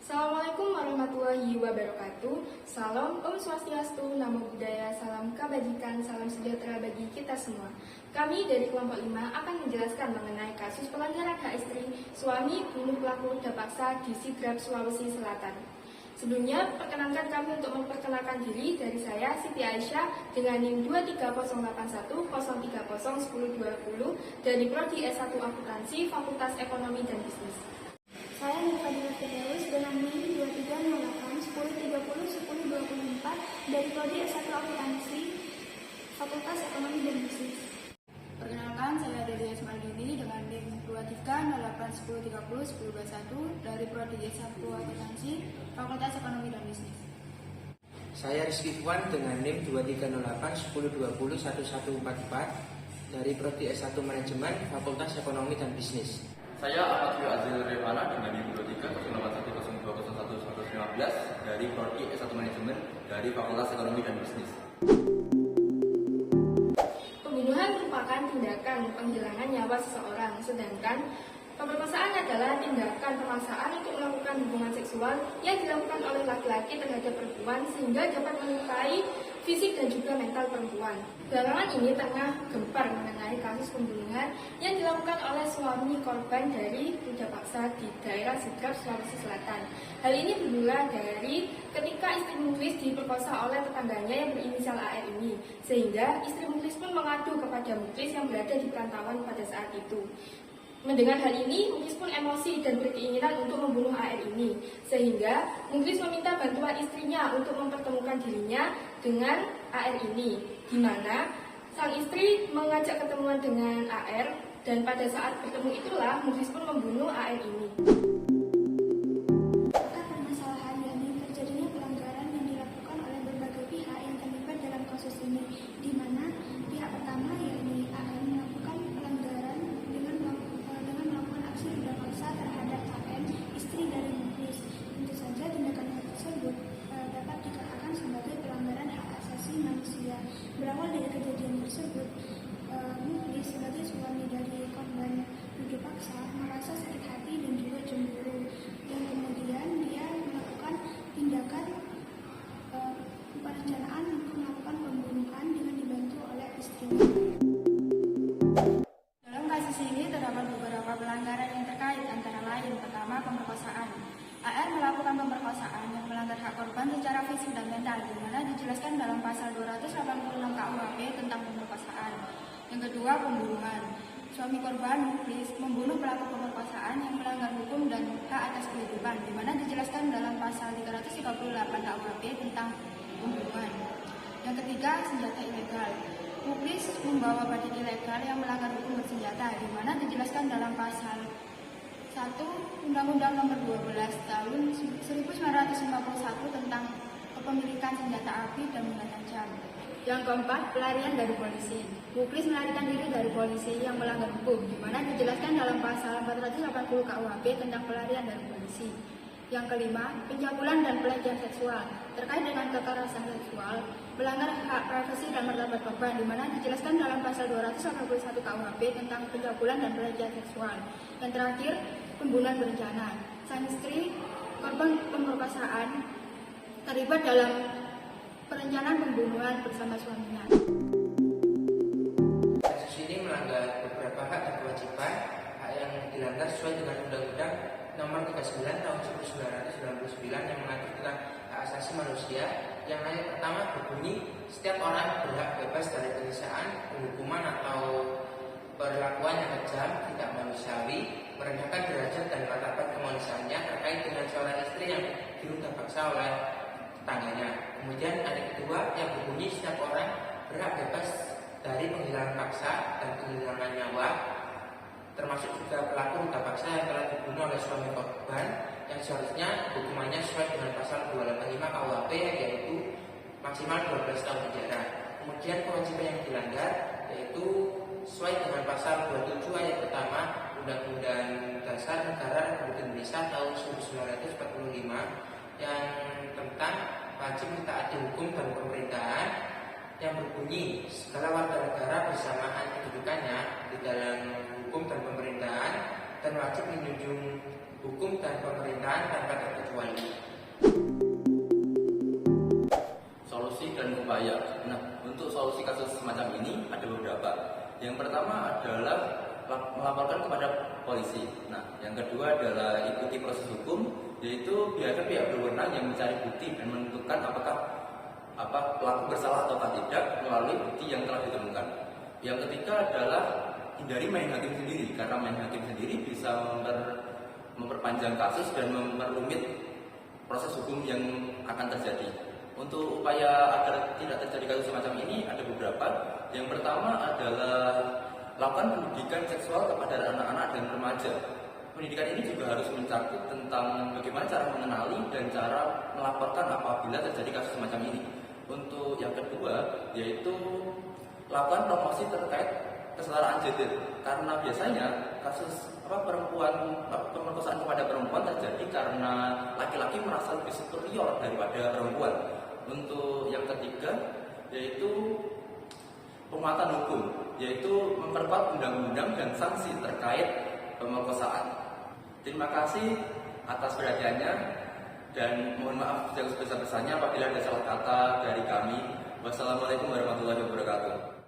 Assalamualaikum warahmatullahi wabarakatuh. Salam Om Swastiastu, Namo Buddhaya, salam kebajikan, salam sejahtera bagi kita semua. Kami dari kelompok 5 akan menjelaskan mengenai kasus pelanggaran hak istri suami bunuh pelaku dapaksa di Sidrap, Sulawesi Selatan. Sebelumnya, perkenankan kami untuk memperkenalkan diri dari saya, Siti Aisyah, dengan NIM 2308103011020 dari Prodi S1 Akuntansi, Fakultas Ekonomi dan Bisnis. Saya Nifadila Firdaus dengan NIM 230810301024 dari Prodi S1 Akuntansi, Fakultas Ekonomi dan Bisnis. Perkenalkan, saya Delia Ismailini dengan NIM 230810301021 dari Prodi S1 Akuntansi, Fakultas Ekonomi dan Bisnis. Saya Rizky Fuan dengan NIM 230810201144 dari Prodi S1 Manajemen, Fakultas Ekonomi dan Bisnis. Saya Apatrio Azil Revana dengan NIM 230810211115 dari Prodi S1 Manajemen dari Fakultas Ekonomi dan Bisnis. Pembunuhan merupakan tindakan penghilangan nyawa seseorang, sedangkan pemerkosaan adalah tindakan pemaksaan untuk melakukan hubungan seksual yang dilakukan oleh laki-laki terhadap perempuan sehingga dapat melukai fisik dan juga mental perempuan. Belakangan ini tengah gempar mengenai kasus pembunuhan yang dilakukan oleh suami korban dari budak paksa di daerah Sidrap, Sulawesi Selatan. Hal ini bermula dari ketika istri Muklis diperkosa oleh tetangganya yang berinisial AR ini, sehingga istri Muklis pun mengadu kepada Muklis yang berada di perantauan pada saat itu. Mendengar hal ini, Muklis pun emosi dan berkeinginan untuk membunuh AR ini, sehingga Muklis meminta bantuan istrinya untuk mempertemukan dirinya dengan AR ini, di mana sang istri mengajak ketemuan dengan AR, dan pada saat bertemu itulah Muklis pun membunuh AR ini. Akar permasalahan yakni terjadinya pelanggaran yang dilakukan oleh berbagai pihak yang terlibat dalam kasus ini, di mana pihak pertama yakni AR melakukan pelanggaran dengan melakukan aksi budak paksa terhadap AN, istri dari Muklis. Tentu saja tindakan tersebut dapat dikatakan sebagai pelanggaran hak asasi manusia. Berawal dari kejadian tersebut, Muklis sebagai suami dari korban budak paksa merasa sakit hati dan juga cemburu, dan kemudian dia melakukan tindakan perencanaan untuk melakukan pembunuhan dengan dibantu oleh istrinya. Dalam kasus ini terdapat beberapa pelanggaran yang terkait, antara lain pertama pemerkosaan. AR melakukan pemerkosaan yang melanggar hak korban secara fisik dan mental, di mana dijelaskan dalam pasal 286 KUHP tentang pemerkosaan. Yang kedua, pembunuhan. Suami korban Muklis membunuh pelaku pemerkosaan yang melanggar hukum dan hak atas kehidupan, di mana dijelaskan dalam pasal 338 KUHP tentang pembunuhan. Yang ketiga, senjata ilegal. Muklis membawa badik ilegal yang melanggar hukum bersenjata, di mana dijelaskan dalam pasal 1 Undang-Undang Nomor 12 Tahun 1951 tentang kepemilikan senjata api dan benda tajam. Yang keempat, pelarian dari polisi. Muklis melarikan diri dari polisi yang melanggar hukum, di mana dijelaskan dalam pasal 480 KUHP tentang pelarian dari polisi. Yang kelima, pencabulan dan pelecehan seksual. Terkait dengan kekerasan seksual, melanggar hak privasi dan martabat korban, di mana dijelaskan dalam pasal 281 KUHP tentang pencabulan dan pelecehan seksual. Yang terakhir, pembunuhan berencana. Sang istri korban pemerkosaan terlibat dalam perencanaan pembunuhan bersama suaminya. Kasus ini melanggar beberapa hak dan kewajiban. Hak yang dilanggar sesuai dengan Undang-Undang Nomor 39 Tahun 1999 yang mengatur tentang hak asasi manusia. Yang ayat pertama berbunyi, setiap orang berhak bebas dari penyiksaan, penghukuman atau perlakuan yang kejam, tidak manusiawi, merendahkan derajat dan martabat kemanusiaannya terkait dengan seorang istri yang dirusak paksa oleh tetangganya. Kemudian ayat kedua yang berbunyi, setiap orang berhak bebas dari penghilangan paksa dan penghilangan nyawa, termasuk juga pelaku rusak paksa yang telah dibunuh oleh suami korban, yang seharusnya hukumannya sesuai dengan pasal 285 KUHP, yaitu maksimal 12 tahun penjara. Kemudian kewajiban yang dilanggar yaitu sesuai dengan pasal 27 ayat pertama Undang-Undang Dasar Negara Republik Indonesia tahun 1945 yang tentang wajib mentaati hukum dan pemerintahan, yang berbunyi segala warga negara bersamaan kedudukannya di dalam hukum dan pemerintahan dan wajib menjunjung hukum dan pemerintahan tanpa terkecuali. Yang pertama adalah melaporkan kepada polisi. Nah, yang kedua adalah ikuti proses hukum, yaitu biarkan pihak berwenang yang mencari bukti dan menentukan apakah pelaku bersalah atau tidak melalui bukti yang telah ditemukan. Yang ketiga adalah hindari main hakim sendiri, karena main hakim sendiri bisa memperpanjang kasus dan memperumit proses hukum yang akan terjadi. Untuk upaya agar tidak terjadi kasus semacam ini ada beberapa. Yang pertama adalah lakukan pendidikan seksual kepada anak-anak dan remaja. Pendidikan ini juga harus mencakup tentang bagaimana cara mengenali dan cara melaporkan apabila terjadi kasus semacam ini. Untuk yang kedua, yaitu lakukan promosi terkait kesetaraan gender, karena biasanya kasus pemerkosaan kepada perempuan terjadi karena laki-laki merasa lebih superior daripada perempuan. Untuk yang ketiga, yaitu penguatan hukum, yaitu memperkuat undang-undang dan sanksi terkait pemerkosaan. Terima kasih atas perhatiannya dan mohon maaf yang sebesar-besarnya apabila ada salah kata dari kami. Wassalamualaikum warahmatullahi wabarakatuh.